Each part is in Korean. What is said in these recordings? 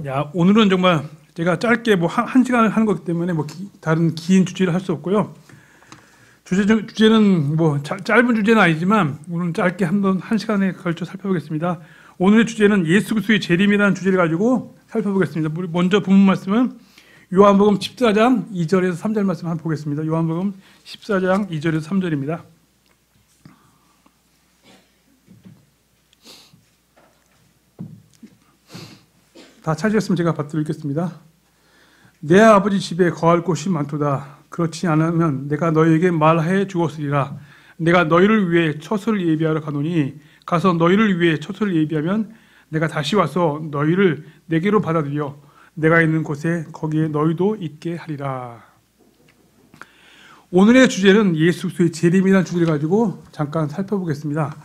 야, 오늘은 정말 제가 짧게 한 시간을 하는 거기 때문에 다른 긴 주제를 할 수 없고요. 주제는 짧은 주제는 아니지만 오늘은 짧게 한 시간에 걸쳐 살펴보겠습니다. 오늘의 주제는 예수 그리스도의 재림이라는 주제를 가지고 살펴보겠습니다. 먼저 본문 말씀은 요한복음 14장 2절에서 3절 말씀 한번 보겠습니다. 요한복음 14장 2절에서 3절입니다. 다 찾으셨으면 제가 받들어 읽겠습니다. 내 아버지 집에 거할 곳이 많도다. 그렇지 않으면 내가 너희에게 말해 주었으리라. 내가 너희를 위해 처소를 예비하러 가노니 가서 너희를 위해 처소를 예비하면 내가 다시 와서 너희를 내게로 받아들여 내가 있는 곳에 거기에 너희도 있게 하리라. 오늘의 주제는 예수 그리스도의 재림이라는 주제를 가지고 잠깐 살펴보겠습니다.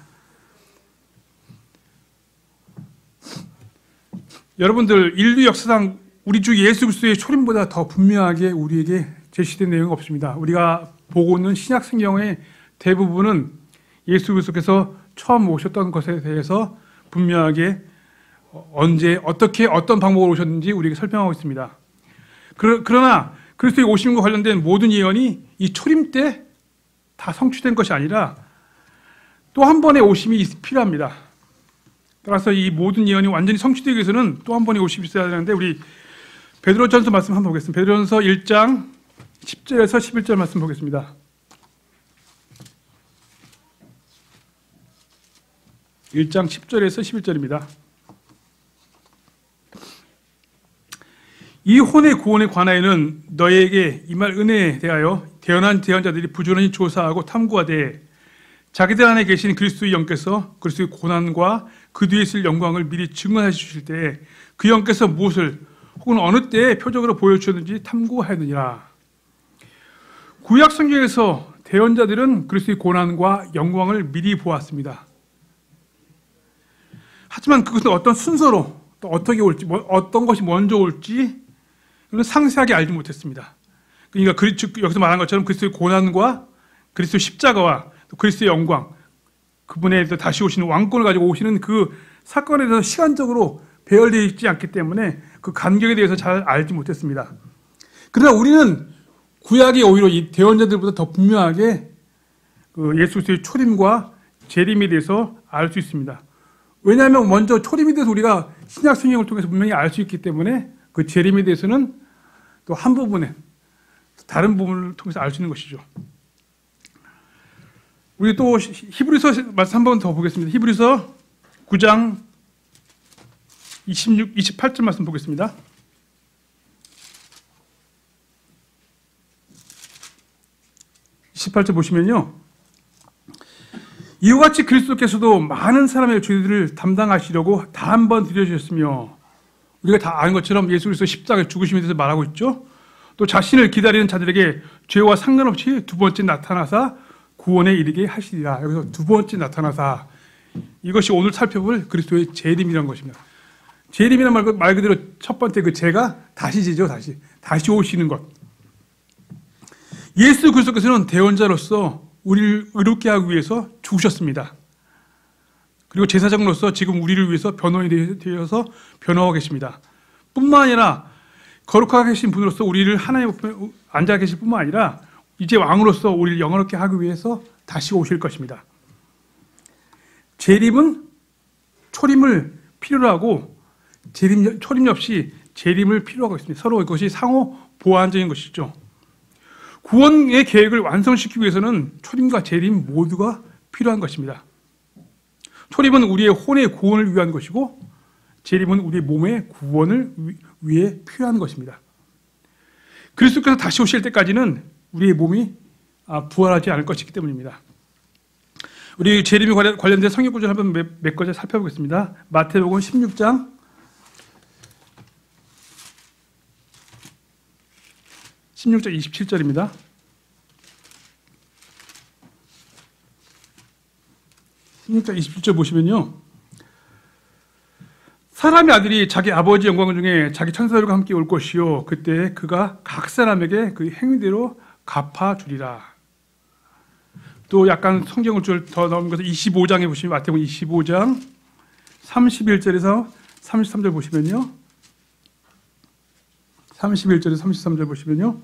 여러분들, 인류 역사상 우리 주 예수 그리스도의 초림보다 더 분명하게 우리에게 제시된 내용은 없습니다. 우리가 보고 있는 신약 성경의 대부분은 예수 그리스도께서 처음 오셨던 것에 대해서 분명하게 언제 어떻게 어떤 방법으로 오셨는지 우리에게 설명하고 있습니다. 그러나 그리스도의 오심과 관련된 모든 예언이 이 초림 때 다 성취된 것이 아니라 또 한 번의 오심이 필요합니다. 따라서 이 모든 예언이 완전히 성취되기 위해서는 또 한 번의 오심이 있어야 되는데, 우리 베드로전서 말씀 한번 보겠습니다. 베드로전서 1장 10절에서 11절 말씀 보겠습니다. 1장 10절에서 11절입니다. 이 혼의 구원에 관하여는 너희에게 이 말 은혜에 대하여 대언한 대언자들이 부지런히 조사하고 탐구하되 자기들 안에 계신 그리스도의 영께서 그리스도의 고난과 그 뒤에 있을 영광을 미리 증언하여 주실 때에 그 영께서 무엇을 혹은 어느 때에 표적으로 보여주셨는지 탐구하였느니라. 구약 성경에서 대언자들은 그리스도의 고난과 영광을 미리 보았습니다. 하지만 그것은 어떤 순서로 또 어떻게 올지, 어떤 것이 먼저 올지 상세하게 알지 못했습니다. 그러니까 여기서 말한 것처럼 그리스도의 고난과 그리스도의 십자가와 또 그리스도의 영광, 그분의 다시 오시는 왕권을 가지고 오시는 그 사건에 대해서 시간적으로 배열되어 있지 않기 때문에 그 간격에 대해서 잘 알지 못했습니다. 그러나 우리는 구약이 오히려 이 대언자들보다 더 분명하게 그 예수 그리스도의 초림과 재림에 대해서 알 수 있습니다. 왜냐하면 먼저 초림에 대해서 우리가 신약 성경을 통해서 분명히 알 수 있기 때문에 그 재림에 대해서는 또 한 부분에 다른 부분을 통해서 알 수 있는 것이죠. 우리 또 히브리서 말씀 한 번 더 보겠습니다. 히브리서 9장 28절 말씀 보겠습니다. 보시면요, 이와 같이 그리스도께서도 많은 사람의 죄들을 담당하시려고 다 한 번 드려주셨으며, 우리가 다 아는 것처럼 예수 그리스도 십자가의 죽으심에 대해서 말하고 있죠. 또 자신을 기다리는 자들에게 죄와 상관없이 두 번째 나타나사 구원에 이르게 하시리라. 여기서 두 번째 나타나사, 이것이 오늘 살펴볼 그리스도의 재림이라는 것입니다. 재림이라는 말 그대로 첫 번째 그 재가 다시지죠. 다시 오시는 것. 예수 그리스도께서는 대언자로서 우리를 의롭게 하기 위해서 죽으셨습니다. 그리고 제사장으로서 지금 우리를 위해서 변호인이 되어서 변호하고 계십니다. 뿐만 아니라 거룩하게 계신 분으로서 우리를 하나님 앞에 앉아 계실 뿐만 아니라 이제 왕으로서 우리를 영원롭게 하기 위해서 다시 오실 것입니다. 재림은 초림을 필요로 하고 초림 역시 재림을 필요로 하고 있습니다. 서로 이것이 상호 보완적인 것이죠. 구원의 계획을 완성시키기 위해서는 초림과 재림 모두가 필요한 것입니다. 초림은 우리의 혼의 구원을 위한 것이고 재림은 우리의 몸의 구원을 위해 필요한 것입니다. 그리스도께서 다시 오실 때까지는 우리의 몸이 부활하지 않을 것이기 때문입니다. 우리 재림에 관련된 성경 구절 한번 몇 가지 살펴보겠습니다. 마태복음 16장 27절입니다. 16장 27절 보시면요, 사람의 아들이 자기 아버지 영광 중에 자기 천사들과 함께 올 것이요 그때 그가 각 사람에게 그 행위대로 갚아주리라. 또 약간 성경을 좀 더 넣은 것을 25장에 보시면, 마태복음 25장 31절에서 33절 보시면요, 31절에서 33절 보시면요.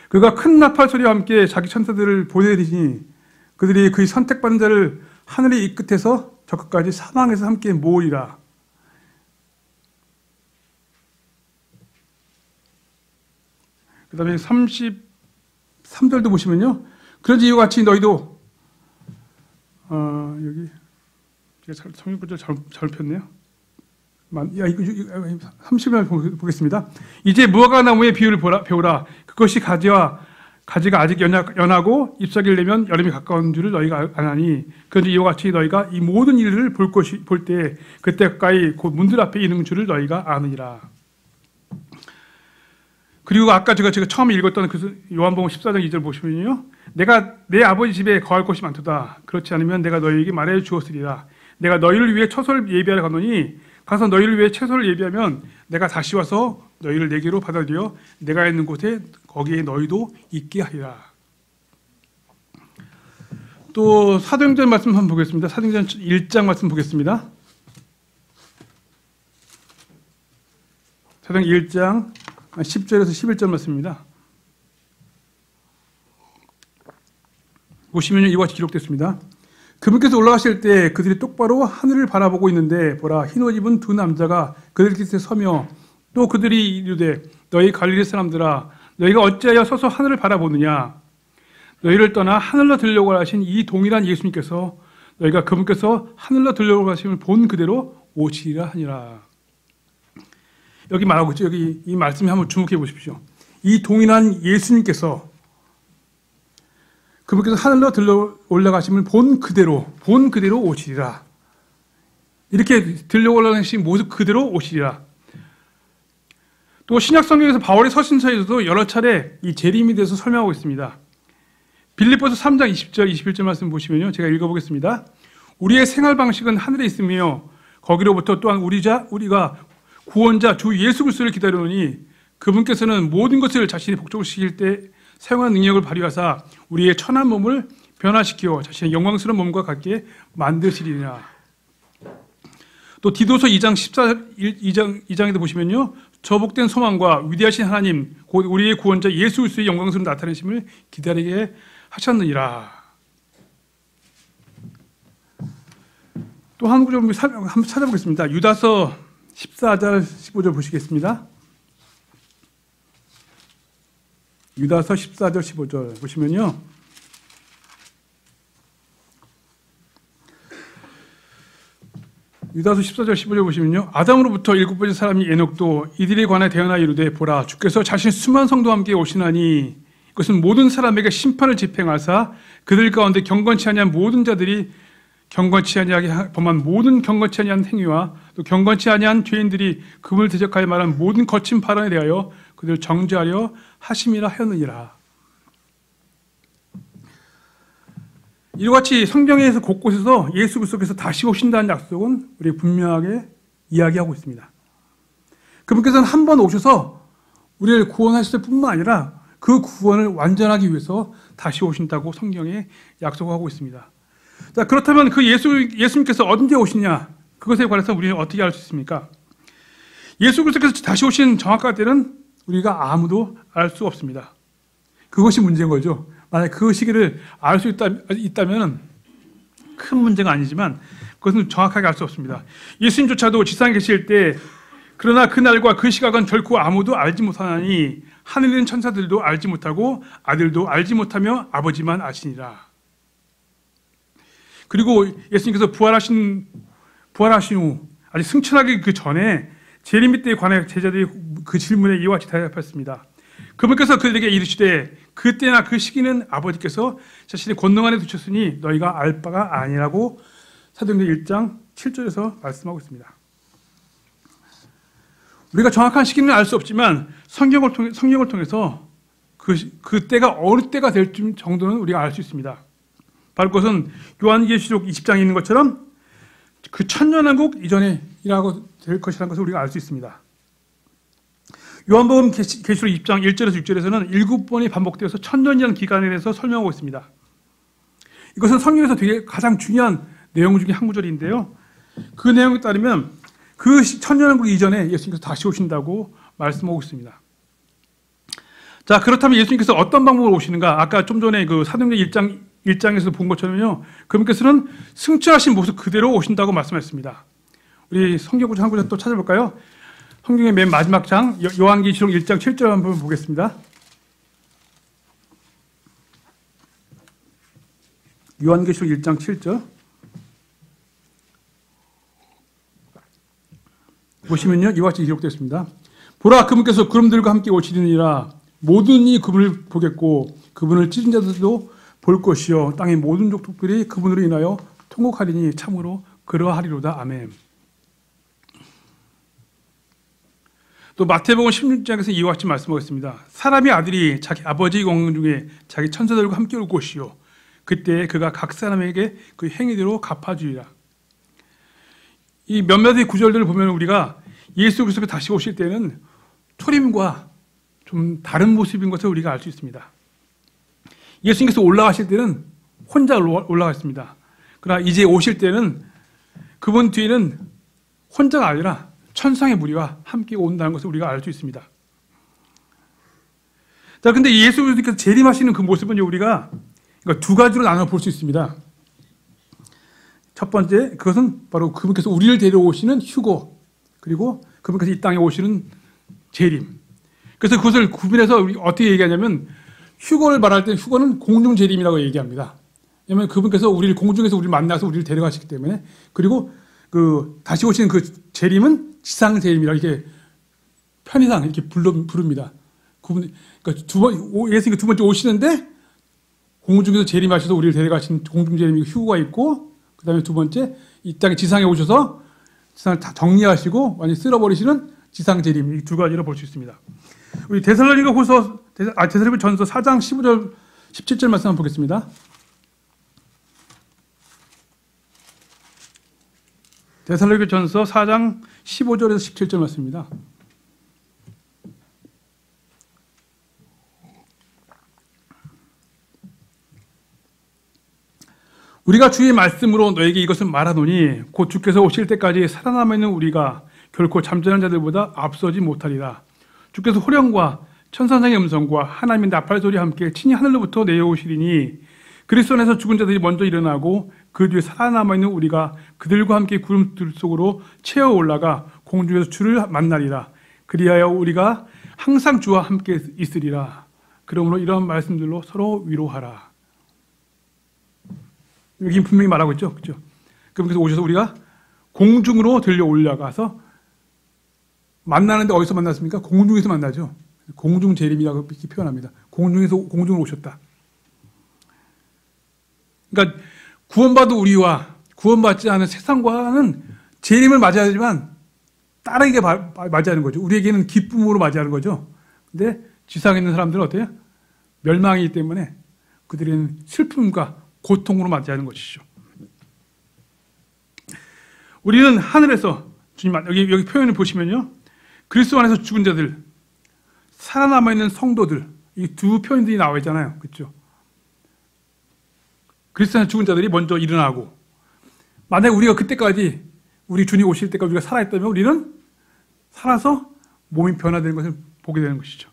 그가 큰 나팔 소리와 함께 자기 천사들을 보내리니 그들이 그의 선택받은 자를 하늘의 이 끝에서 저 끝까지 사방에서 함께 모으리라. 그 다음에 33절도 보시면요. 그런지 이와 같이 너희도 여기 제가 성경구절 잘못 폈네요. 30절 보겠습니다. 이제 무화과 나무의 비유를 배우라. 그것이 가지가 아직 연하고 잎사귀를 내면 여름이 가까운 줄을 너희가 아나니 그런데 이와 같이 너희가 이 모든 일을 볼 때 그때 가까이 곧 문들 앞에 있는 줄을 너희가 아느니라. 그리고 아까 제가 처음에 읽었던 그 요한복음 14장 2절 보시면요. 내가 내 아버지 집에 거할 곳이 많도다. 그렇지 않으면 내가 너희에게 말해 주었으리라. 내가 너희를 위해 처소를 예비하러 가노니 가서 너희를 위해 처소를 예비하면 내가 다시 와서 너희를 내게로 받아들여 내가 있는 곳에 거기에 너희도 있게 하리라. 또 사도행전 말씀 한번 보겠습니다. 사도행전 1장 말씀 보겠습니다. 사도행전 1장 10절에서 11절 말씀입니다. 보시면 이와 같이 기록됐습니다. 그분께서 올라가실 때 그들이 똑바로 하늘을 바라보고 있는데 보라 흰옷 입은 두 남자가 그들 곁에 서며 또 그들이 이르되 너희 갈릴리 사람들아 너희가 어찌하여 서서 하늘을 바라보느냐 너희를 떠나 하늘로 들려고 하신 이 동일한 예수님께서 너희가 그분께서 하늘로 들려고 하심을 본 그대로 오시리라 하니라. 여기 말하고 있죠. 여기 이 말씀에 한번 주목해 보십시오. 이 동일한 예수님께서 그분께서 하늘로 들려 올라가심을 본 그대로 오시리라. 이렇게 들려 올라가신 모습 그대로 오시리라. 또 신약 성경에서 바울의 서신서에서도 여러 차례 이 재림에 대해서 설명하고 있습니다. 빌립보서 3장 20절 21절 말씀 보시면요. 제가 읽어보겠습니다. 우리의 생활 방식은 하늘에 있으며 거기로부터 또한 우리가 구원자 주 예수 그리스도를 기다리노니 그분께서는 모든 것을 자신이 복종시킬 때 사용하는 능력을 발휘하사 우리의 천한 몸을 변화시켜 자신의 영광스러운 몸과 같게 만드시리라. 또 디도서 2장에도 보시면요. 저복된 소망과 위대하신 하나님 곧 우리의 구원자 예수 그리스도의 영광스러운 나타내심을 기다리게 하셨느니라. 또 한 구절 한번 찾아보겠습니다. 유다서 14절 15절 보시겠습니다. 유다서 14절 15절 보시면요. 유다서 14절 15절 보시면요. 아담으로부터 일곱 번째 사람이 에녹도 이들에 관하여 대언하여 이르되 보라 주께서 자신 수많은 성도와 함께 오시나니 이것은 모든 사람에게 심판을 집행하사 그들 가운데 경건치 아니한 모든 자들이 경건치 아니하게 범한 모든 경건치 아니한 행위와 또 경건치 아니한 죄인들이 그분을 대적하여 말한 모든 거친 발언에 대하여 그들을 정죄하려 하심이라 하였느니라. 이와 같이 성경에서 곳곳에서 예수 그리스도께서 다시 오신다는 약속은 우리 분명하게 이야기하고 있습니다. 그분께서는 한 번 오셔서 우리를 구원하실 뿐만 아니라 그 구원을 완전하기 위해서 다시 오신다고 성경에 약속하고 있습니다. 자, 그렇다면 그 예수님께서 언제 오시냐? 그것에 관해서 우리는 어떻게 알 수 있습니까? 예수 그리스도께서 다시 오신 정확한 때는 우리가 아무도 알 수 없습니다. 그것이 문제인 거죠. 만약 그 시기를 알 수 있다면 큰 문제가 아니지만 그것은 정확하게 알 수 없습니다. 예수님조차도 지상에 계실 때 그러나 그날과 그 시각은 결코 아무도 알지 못하나니 하늘에 있는 천사들도 알지 못하고 아들도 알지 못하며 아버지만 아시니라. 그리고 예수님께서 부활하신 후 아직 승천하기 그 전에 재림 때에 관해 제자들이 그 질문에 이와 같이 대답했습니다. 그분께서 그들에게 이르시되 그때나 그 시기는 아버지께서 자신의 권능 안에 두셨으니 너희가 알 바가 아니라고 사도행전 1장 7절에서 말씀하고 있습니다. 우리가 정확한 시기는 알 수 없지만 성경을 통해서 그 때가 어느 때가 될 정도는 우리가 알 수 있습니다. 바로 그것은 요한계시록 20장에 있는 것처럼 그 천년왕국 이전에라고 될 것이라는 것을 우리가 알 수 있습니다. 요한복음 계시록 20장 1절에서 6절에서는 7번이 반복되어서 천년이라는 기간에 대해서 설명하고 있습니다. 이것은 성경에서 되게 가장 중요한 내용 중에 한 구절인데요. 그 내용에 따르면 그 천년왕국 이전에 예수님께서 다시 오신다고 말씀하고 있습니다. 자, 그렇다면 예수님께서 어떤 방법으로 오시는가? 아까 좀 전에 그 사도행전 1장에서 본 것처럼요. 그분께서는 승천하신 모습 그대로 오신다고 말씀했습니다. 우리 성경 한 구절 또 찾아볼까요? 성경의 맨 마지막 장 요한계시록 1장 7절 한번 보겠습니다. 요한계시록 1장 7절 보시면요, 이와 같이 기록되었습니다. 보라, 그분께서 구름들과 함께 오시리니라. 모든 이 그분을 보겠고 그분을 찢은 자들도 볼 것이요 땅의 모든 족속들이 그분으로 인하여 통곡하리니 참으로 그러하리로다. 아멘. 또 마태복음 16장에서 이와 같이 말씀하겠습니다. 사람의 아들이 자기 아버지의 영광 중에 자기 천사들과 함께 올 것이요 그때 그가 각 사람에게 그 행위대로 갚아주리라. 이 몇몇의 구절들을 보면 우리가 예수 그리스도가 다시 오실 때는 초림과 좀 다른 모습인 것을 우리가 알 수 있습니다. 예수님께서 올라가실 때는 혼자 올라갔습니다. 그러나 이제 오실 때는 그분 뒤에는 혼자가 아니라 천상의 무리와 함께 온다는 것을 우리가 알 수 있습니다. 자, 근데 예수 그리스도께서 재림하시는 그 모습은 우리가 두 가지로 나눠 볼 수 있습니다. 첫 번째, 그것은 바로 그분께서 우리를 데려오시는 휴거, 그리고 그분께서 이 땅에 오시는 재림. 그래서 그것을 구분해서 우리 어떻게 얘기하냐면, 휴거를 말할 때 휴거는 공중 재림이라고 얘기합니다. 왜냐하면 그분께서 공중에서 우리를 만나서 우리를 데려가시기 때문에, 그리고 다시 오시는 그 재림은 지상 재림이라고 이렇게 편의상 이렇게 부릅니다. 그러니까 예수님이 두 번째 오시는데 공중에서 재림하셔서 우리를 데려가신 공중 재림이 휴거가 있고, 그 다음에 두 번째 이 땅에 지상에 오셔서 지상을 다 정리하시고 완전히 쓸어버리시는 지상 재림, 이 두 가지로 볼 수 있습니다. 우리 데살로니가전서 4장 15절 17절 말씀 한번 보겠습니다. 데살로니가전서 4장 15절에서 17절 말씀입니다. 우리가 주의 말씀으로 너에게 이것을 말하노니 곧 주께서 오실 때까지 살아남아 있는 우리가 결코 잠자는 자들보다 앞서지 못하리라. 주께서 호령과 천사장의 음성과 하나님의 나팔 소리와 함께 친히 하늘로부터 내려오시리니 그리스도 안에서 죽은 자들이 먼저 일어나고 그 뒤에 살아남아 있는 우리가 그들과 함께 구름들 속으로 채어 올라가 공중에서 주를 만나리라. 그리하여 우리가 항상 주와 함께 있으리라. 그러므로 이러한 말씀들로 서로 위로하라. 여기 분명히 말하고 있죠, 그렇죠? 그분께서 오셔서 우리가 공중으로 들려 올라가서 만나는데 어디서 만났습니까? 공중에서 만나죠. 공중 재림이라고 이렇게 표현합니다. 공중으로 오셨다. 그러니까 구원받은 우리와 구원받지 않은 세상과는 재림을 맞이해야 되지만 다르게 맞이하는 거죠. 우리에게는 기쁨으로 맞이하는 거죠. 근데 지상에 있는 사람들은 어때요? 멸망이기 때문에 그들은 슬픔과 고통으로 맞이하는 것이죠. 우리는 하늘에서 주님, 여기 표현을 보시면요, 그리스도 안에서 죽은 자들, 살아남아 있는 성도들, 이 두 표현들이 나와 있잖아요, 그렇죠? 그리스도 안에서 죽은 자들이 먼저 일어나고, 만약 우리가 그때까지 우리 주님 오실 때까지 우리가 살아있다면 우리는 살아서 몸이 변화되는 것을 보게 되는 것이죠.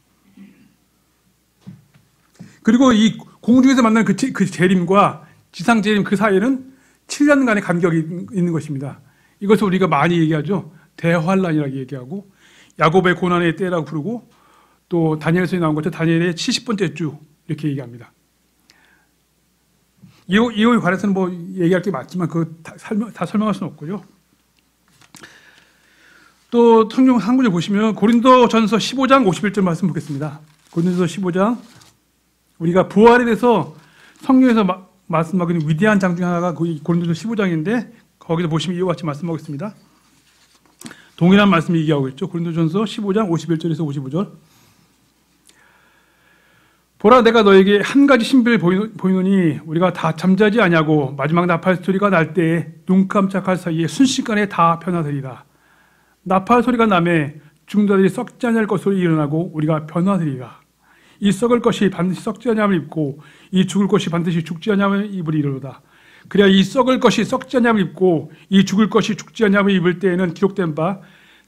그리고 이 공중에서 만나는 그 재림과 지상 재림 그 사이에는 7년간의 간격이 있는 것입니다. 이것을 우리가 많이 얘기하죠. 대환란이라고 얘기하고 야곱의 고난의 때라고 부르고 또 다니엘서에 나온 것처럼 다니엘의 70번째 주 이렇게 얘기합니다. 이거에 관해서는 뭐 얘기할 게 많지만 그거 다 설명할 수는 없고요. 또 성경 한 구절 보시면 고린도전서 15장 51절 말씀 보겠습니다. 고린도전서 15장, 우리가 부활에 대해서 성경에서 말씀하고 있는 위대한 장 중에 하나가 고린도전서 15장인데 거기서 보시면 이와 같이 말씀하고 있습니다. 동일한 말씀 얘기하고 있죠. 고린도전서 15장 51절에서 55절. 보라, 내가 너에게 한 가지 신비를 보이노니 우리가 다 잠자지 아니하고 마지막 나팔 소리가 날 때에 눈 깜짝할 사이에 순식간에 다 변화되리라. 나팔 소리가 나매 죽은 자들이 썩지 아니할 것으로 일어나고 우리가 변화되리라. 이 썩을 것이 반드시 썩지 아니함을 입고 이 죽을 것이 반드시 죽지 아니함을 입으리로다. 그래야 이 썩을 것이 썩지 아니함을 입고 이 죽을 것이 죽지 아니함을 입을 때에는 기록된 바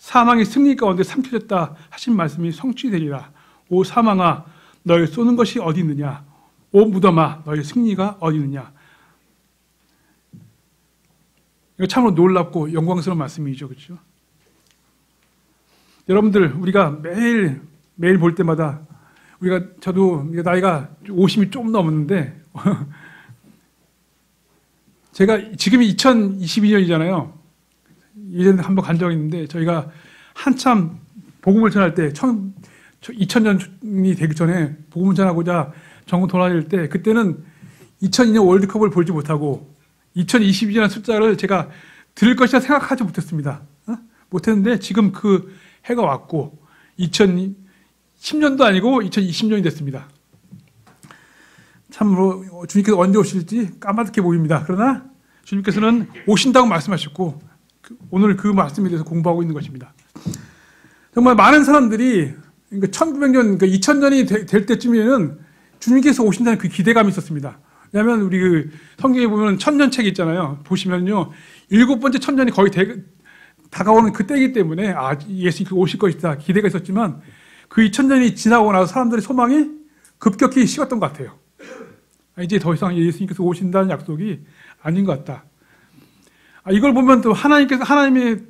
사망의 승리 가운데 삼켜졌다 하신 말씀이 성취되리라. 오 사망아 너를 쏘는 것이 어디 있느냐. 오 무덤아 너의 승리가 어디 있느냐. 이거 참으로 놀랍고 영광스러운 말씀이죠. 그렇죠? 여러분들 우리가 매일 볼 때마다 저도 나이가 50이 좀 넘었는데 제가 지금이 2022년이잖아요. 예전에 한번 간 적이 있는데 저희가 한참 복음을 전할 때 2000년이 되기 전에 복음을 전하고자 전국 돌아다닐 때 그때는 2002년 월드컵을 보지 못하고 2022년 숫자를 제가 들을 것이라 생각하지 못했습니다. 못했는데 지금 그 해가 왔고 2010년도 아니고 2020년이 됐습니다. 참으로 주님께서 언제 오실지 까맣게 보입니다. 그러나 주님께서는 오신다고 말씀하셨고 오늘 그 말씀에 대해서 공부하고 있는 것입니다. 정말 많은 사람들이 1900년, 2000년이 될 때쯤에는 주님께서 오신다는 그 기대감이 있었습니다. 왜냐하면 우리 그 성경에 보면 천년책 있잖아요. 보시면요. 7번째 천년이 거의 다가오는 그때이기 때문에 예수님께서 오실 것이다 기대가 있었지만 그 2000년이 지나고 나서 사람들의 소망이 급격히 식었던 것 같아요. 이제 더 이상 예수님께서 오신다는 약속이 아닌 것 같다. 이걸 보면 또 하나님의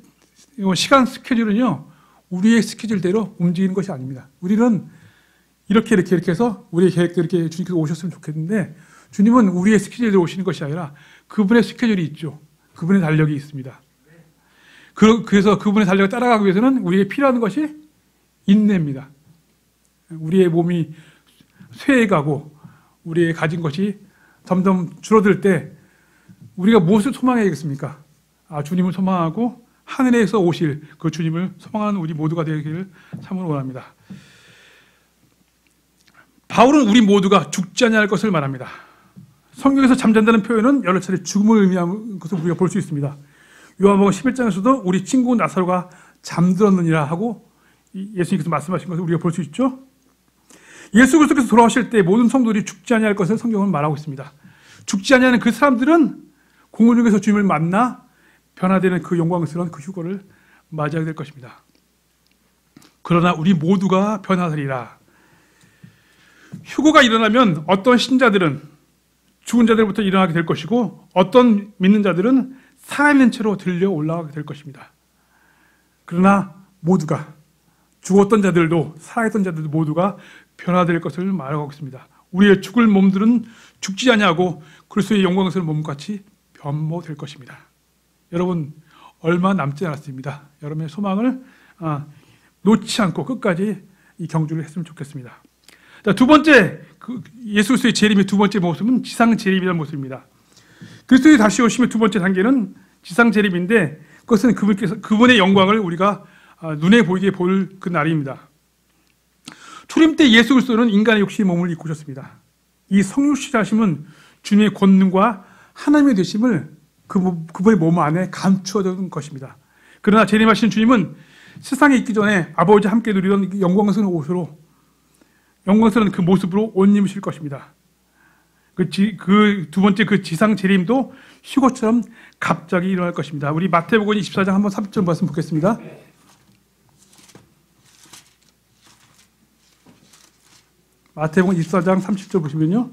시간 스케줄은요, 우리의 스케줄대로 움직이는 것이 아닙니다. 우리는 이렇게 해서 우리의 계획대로 이렇게 주님께서 오셨으면 좋겠는데, 주님은 우리의 스케줄대로 오시는 것이 아니라 그분의 스케줄이 있죠. 그분의 달력이 있습니다. 그래서 그분의 달력을 따라가기 위해서는 우리에게 필요한 것이 인내입니다. 우리의 몸이 쇠해가고 우리의 가진 것이 점점 줄어들 때 우리가 무엇을 소망해야겠습니까? 주님을 소망하고 하늘에서 오실 그 주님을 소망하는 우리 모두가 되기를 참으로 원합니다. 바울은 우리 모두가 죽지 아니할 것을 말합니다. 성경에서 잠잔다는 표현은 여러 차례 죽음을 의미하는 것을 우리가 볼 수 있습니다. 요한복음 11장에서도 우리 친구 나사로가 잠들었느니라 하고 예수님께서 말씀하신 것을 우리가 볼 수 있죠. 예수 그리스도께서 돌아오실 때 모든 성도들이 죽지 아니할 것을 성경은 말하고 있습니다. 죽지 아니하는 그 사람들은 공중에서 주님을 만나 변화되는 그 영광스러운 그 휴거를 맞이하게 될 것입니다. 그러나 우리 모두가 변화되리라. 휴거가 일어나면 어떤 신자들은 죽은 자들부터 일어나게 될 것이고 어떤 믿는 자들은 살아있는 채로 들려 올라가게 될 것입니다. 그러나 모두가 죽었던 자들도 살아있던 자들도 모두가 변화될 것을 말하고 있습니다. 우리의 죽을 몸들은 죽지 아니하고 그리스도의 영광스러운 몸같이 변모될 것입니다. 여러분 얼마 남지 않았습니다. 여러분의 소망을 놓지 않고 끝까지 이 경주를 했으면 좋겠습니다. 자, 두 번째 예수 그리스도의 재림의 두 번째 모습은 지상 재림이라는 모습입니다. 그리스도의 다시 오심의 두 번째 단계는 지상 재림인데 그것은 그분의 영광을 우리가 눈에 보이게 볼 그 날입니다. 초림 때 예수 그리스도는 인간의 육신의 몸을 입고 오셨습니다. 이 성육신하심은 주님의 권능과 하나님의 되심을 그분의 몸 안에 감추어둔 것입니다. 그러나 재림하신 주님은 세상에 있기 전에 아버지와 함께 누리던 영광스러운 옷으로 영광스러운 그 모습으로 옷 입으실 것입니다. 그 두 번째 그 지상 재림도 휴거처럼 갑자기 일어날 것입니다. 우리 마태복음 24장 한번 30절 말씀 보겠습니다. 마태복음 24장 30절 보시면요.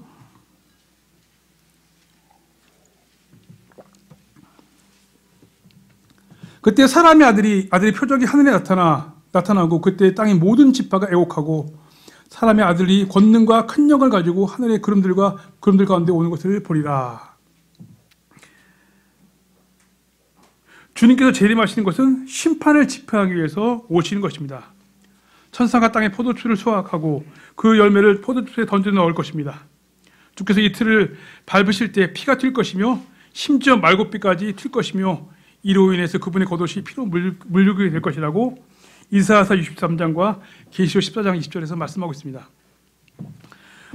그때 사람의 아들의 표적이 하늘에 나타나고 그때 땅의 모든 지파가 애곡하고 사람의 아들이 권능과 큰 영을 가지고 하늘의 구름들 가운데 오는 것을 보리라. 주님께서 재림하시는 것은 심판을 집행하기 위해서 오시는 것입니다. 천사가 땅에 포도주를 수확하고 그 열매를 포도주에 던져 넣을 것입니다. 주께서 이 틀을 밟으실 때 피가 튈 것이며 심지어 말고피까지 튈 것이며 이로 인해서 그분의 겉옷이 피로 물리게 될 것이라고 이사야서 63장과 계시록 14장 20절에서 말씀하고 있습니다.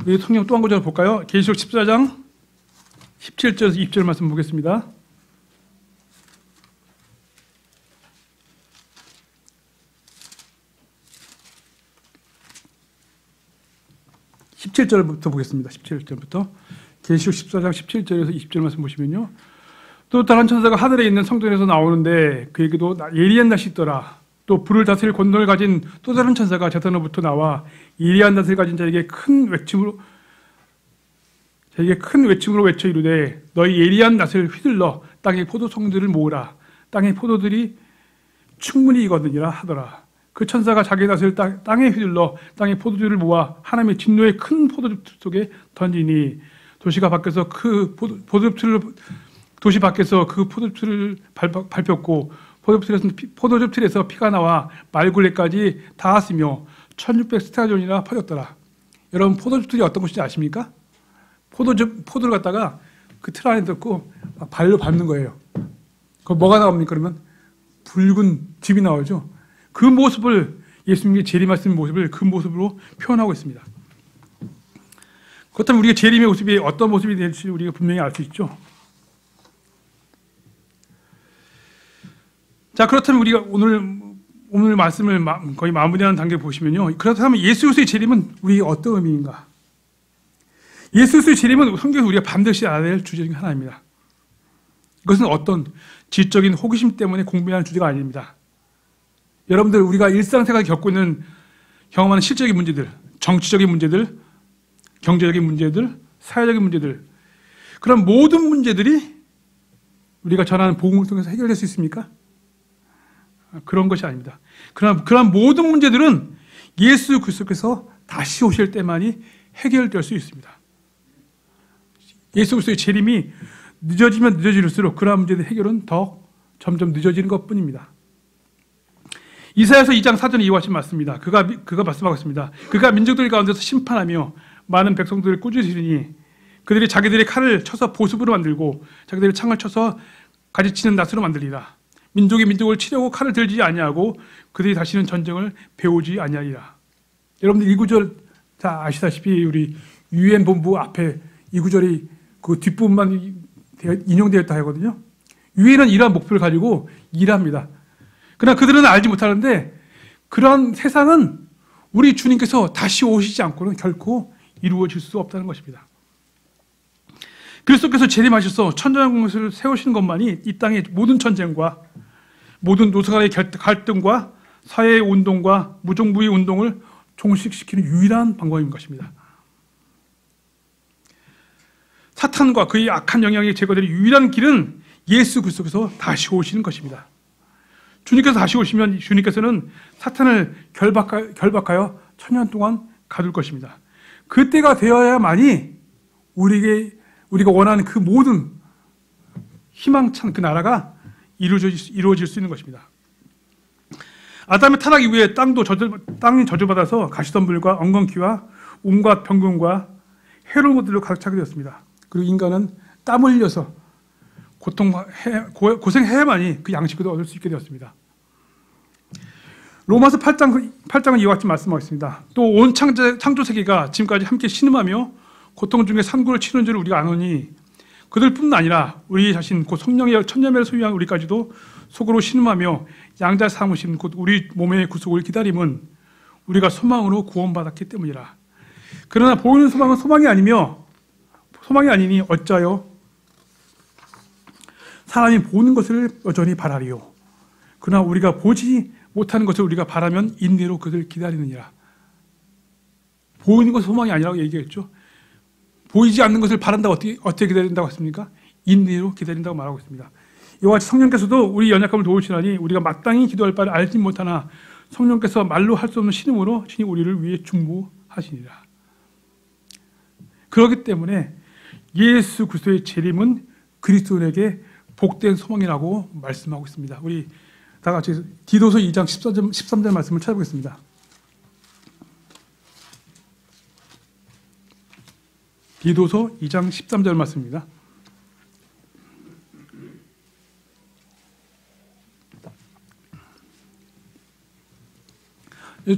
우리 성경 또 한 구절 볼까요? 계시록 14장 17절에서 20절 말씀 보겠습니다. (17절부터) 보겠습니다. 17절부터 계시록 14장 17절에서 20절 말씀 보시면요. 또 다른 천사가 하늘에 있는 성전에서 나오는데 그에게도 예리한 낯이 있더라. 또 불을 다스릴 권능을 가진 또 다른 천사가 제단으로부터 나와 예리한 낯을 가진 자에게 큰 외침으로 외쳐 이르되 너희 예리한 낯을 휘둘러 땅의 포도송들을 모으라. 땅의 포도들이 충분히 익었느니라 하더라. 그 천사가 자기 낯을 땅에 휘둘러 땅의 포도주를 모아 하나님의 진노의 큰 포도즙 속에 던지니 도시 밖에서 그 포도즙틀을 밟혔고 포도즙 틀에서 피가 나와 말굴레까지 닿았으며 1600 스타디온이나 퍼졌더라. 여러분 포도즙 틀이 어떤 것인지 아십니까? 포도를 갖다가 그 틀 안에 넣고 발로 밟는 거예요. 그럼 뭐가 나옵니까? 그러면 붉은 즙이 나오죠. 그 모습을 예수님이 재림하신 모습을 그 모습으로 표현하고 있습니다. 그렇다면 우리가 재림의 모습이 어떤 모습이 될지 우리가 분명히 알 수 있죠. 자, 그렇다면 우리가 오늘 말씀을 거의 마무리하는 단계를 보시면요. 그렇다면 예수 그리스도의 재림은 우리 어떤 의미인가? 예수 그리스도의 재림은 성경에서 우리가 반드시 알아야 할 주제 중 하나입니다. 이것은 어떤 지적인 호기심 때문에 공부하는 주제가 아닙니다. 여러분들 우리가 일상생활에 겪고 있는 경험하는 실제적인 문제들, 정치적인 문제들, 경제적인 문제들, 사회적인 문제들, 그런 모든 문제들이 우리가 전하는 복음을 통해서 해결될 수 있습니까? 그런 것이 아닙니다. 그러나 모든 문제들은 예수 그리스도께서 다시 오실 때만이 해결될 수 있습니다. 예수 그리스도의 재림이 늦어지면 늦어질수록 그러한 문제의 해결은 더 점점 늦어지는 것뿐입니다. 이사야서 2장 4절에 이와 같이 말씀입니다. 그가 말씀하고 있습니다. 그가 민족들 가운데서 심판하며 많은 백성들을 꾸짖으리니 그들이 자기들의 칼을 쳐서 보습으로 만들고 자기들의 창을 쳐서 가지치는 낫으로 만들리라. 민족이 민족을 치려고 칼을 들지 아니하고 그들이 다시는 전쟁을 배우지 아니하리라. 여러분들 이 구절 다 아시다시피 우리 UN 본부 앞에 이 구절이 그 뒷부분만 인용되어 있다 하거든요. 유엔은 이러한 목표를 가지고 일합니다. 그러나 그들은 알지 못하는데 그러한 세상은 우리 주님께서 다시 오시지 않고는 결코 이루어질 수 없다는 것입니다. 그리스도께서 재림하셔서 천정국을 세우시는 것만이 이 땅의 모든 전쟁과 모든 노사간의 갈등과 사회의 운동과 무정부의 운동을 종식시키는 유일한 방법인 것입니다. 사탄과 그의 악한 영향이 제거될 유일한 길은 예수 그리스도께서 다시 오시는 것입니다. 주님께서 다시 오시면 주님께서는 사탄을 결박하여 천년 동안 가둘 것입니다. 그때가 되어야만이 우리가 원하는 그 모든 희망찬 그 나라가 이루어질 수 있는 것입니다. 아담의 타락 이후에 땅이 저주받아서 가시덤불과 엉겅퀴와 온갖 병균과 해로운 것들로 가득 차게 되었습니다. 그리고 인간은 땀 흘려서 고생해야만이 그 양식을 얻을 수 있게 되었습니다. 로마서 8장은 이와 같이 말씀하고 있습니다. 또 온 창조 세계가 지금까지 함께 신음하며 고통 중에 산구를 치는 줄 우리가 아노니 그들뿐만 아니라 우리 자신 곧 성령의 천녀매를 소유한 우리까지도 속으로 신음하며 양자 삼으신 곧 우리 몸의 구속을 기다림은 우리가 소망으로 구원받았기 때문이라. 그러나 보이는 소망은 소망이 아니니 어찌하여 사람이 보는 것을 여전히 바라리요. 그러나 우리가 보지 못하는 것을 우리가 바라면 인내로 그들 기다리느니라. 보이는 것은 소망이 아니라고 얘기했죠. 보이지 않는 것을 바란다고 어떻게 기다린다고 했습니까? 인내로 기다린다고 말하고 있습니다. 이와 같이 성령께서도 우리 연약함을 도우시라니 우리가 마땅히 기도할 바를 알지 못하나 성령께서 말로 할 수 없는 신음으로 친히 우리를 위해 중보하시니라. 그렇기 때문에 예수 그리스도의 재림은 그리스도인에게 복된 소망이라고 말씀하고 있습니다. 우리 다 같이 디도서 2장 13절 말씀을 찾아보겠습니다. 디도서 2장 13절 말씀입니다.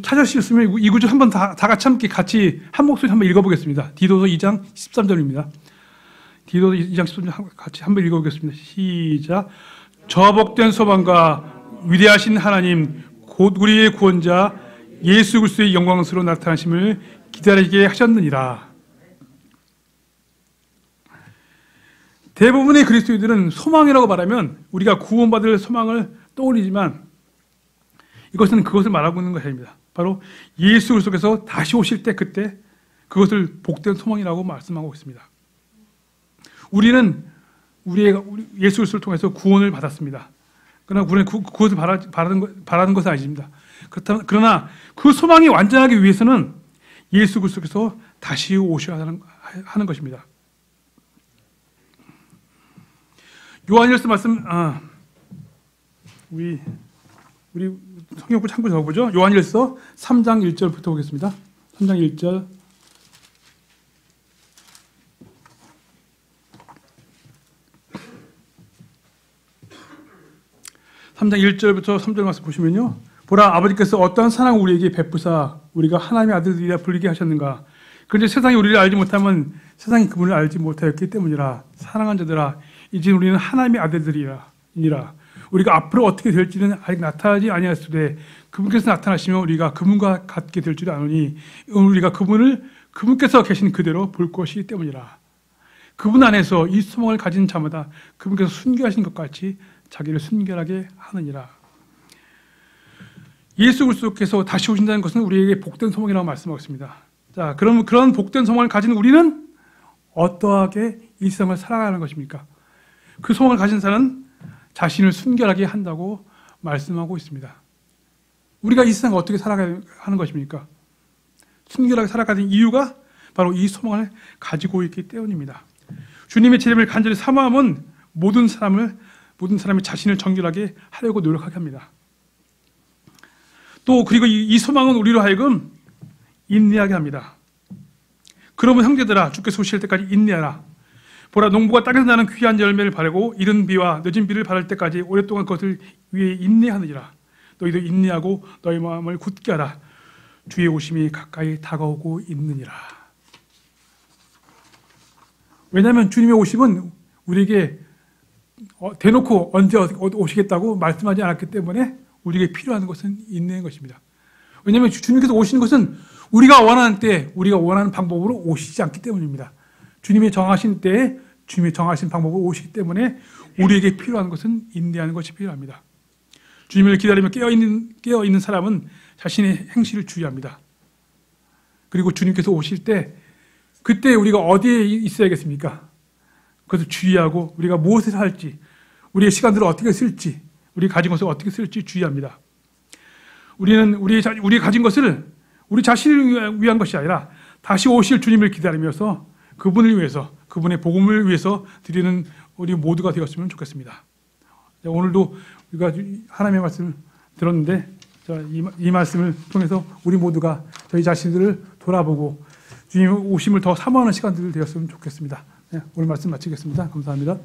찾으셨으면 이 구절 한번 다 같이 함께 한 목소리 한번 읽어보겠습니다. 디도서 2장 13절입니다. 디도서 2장 13절 같이 한번 읽어보겠습니다. 시작. 저 복된 소망과 위대하신 하나님 곧 우리의 구원자 예수 그리스도의 영광스러운 나타나심을 기다리게 하셨느니라. 대부분의 그리스도인들은 소망이라고 말하면 우리가 구원받을 소망을 떠올리지만 이것은 그것을 말하고 있는 것입니다. 바로 예수 그리스도께서 다시 오실 때 그때 그것을 복된 소망이라고 말씀하고 있습니다. 우리는 우리 예수 그리스도를 통해서 구원을 받았습니다. 그러나 우리는 그것을 바라는 것은 아닙니다. 그러나 그 소망이 완전하기 위해서는 예수 그리스도께서 다시 오셔야 하는 것입니다. 요한일서 말씀, 우리 성경부 참고 적어보죠. 요한일서 3장 1절부터 보겠습니다. 3장 1절. 3장 1절부터 3절 말씀 보시면요. 보라, 아버지께서 어떠한 사랑을 우리에게 베푸사 우리가 하나님의 아들들이라 불리게 하셨는가. 그런데 세상이 우리를 알지 못하면 세상이 그분을 알지 못하였기 때문이라. 사랑한 자들아, 이제 우리는 하나님의 아들들이니라. 우리가 앞으로 어떻게 될지는 아직 나타나지 아니하였으되 그분께서 나타나시면 우리가 그분과 같게 될 줄 아노니 우리가 그분께서 계신 그대로 볼 것이기 때문이라. 그분 안에서 이 소망을 가진 자마다 그분께서 순결하신 것 같이 자기를 순결하게 하느니라. 예수 그리스도께서 다시 오신다는 것은 우리에게 복된 소망이라고 말씀하고 있습니다. 자, 그럼 그런 복된 소망을 가진 우리는 어떠하게 이 세상을 살아가는 것입니까? 그 소망을 가진 자는 자신을 순결하게 한다고 말씀하고 있습니다. 우리가 이 세상을 어떻게 살아가야 하는 것입니까? 순결하게 살아가는 이유가 바로 이 소망을 가지고 있기 때문입니다. 주님의 재림을 간절히 사모함은 모든 사람이 자신을 정결하게 하려고 노력하게 합니다. 또 그리고 이 소망은 우리로 하여금 인내하게 합니다. 그러면 형제들아, 주께서 오실 때까지 인내하라. 보라, 농부가 땅에서 나는 귀한 열매를 바라고 이른 비와 늦은 비를 바랄 때까지 오랫동안 그것을 위해 인내하느니라. 너희도 인내하고 너희 마음을 굳게 하라. 주의 오심이 가까이 다가오고 있느니라. 왜냐하면 주님의 오심은 우리에게 대놓고 언제 오시겠다고 말씀하지 않았기 때문에 우리에게 필요한 것은 인내인 것입니다. 왜냐하면 주님께서 오시는 것은 우리가 원하는 때, 우리가 원하는 방법으로 오시지 않기 때문입니다. 주님이 정하신 때에 주님이 정하신 방법으로 오시기 때문에 우리에게 필요한 것은 인내하는 것이 필요합니다. 주님을 기다리며 깨어있는 사람은 자신의 행실을 주의합니다. 그리고 주님께서 오실 때 그때 우리가 어디에 있어야겠습니까? 그것을 주의하고 우리가 무엇을 할지, 우리의 시간들을 어떻게 쓸지, 우리 가진 것을 어떻게 쓸지 주의합니다. 우리는 우리 가진 것을 우리 자신을 위한 것이 아니라 다시 오실 주님을 기다리면서 그분을 위해서, 그분의 복음을 위해서 드리는 우리 모두가 되었으면 좋겠습니다. 오늘도 우리가 하나님의 말씀을 들었는데 이 말씀을 통해서 우리 모두가 저희 자신들을 돌아보고 주님 오심을 더 사모하는 시간들이 되었으면 좋겠습니다. 오늘 말씀 마치겠습니다. 감사합니다.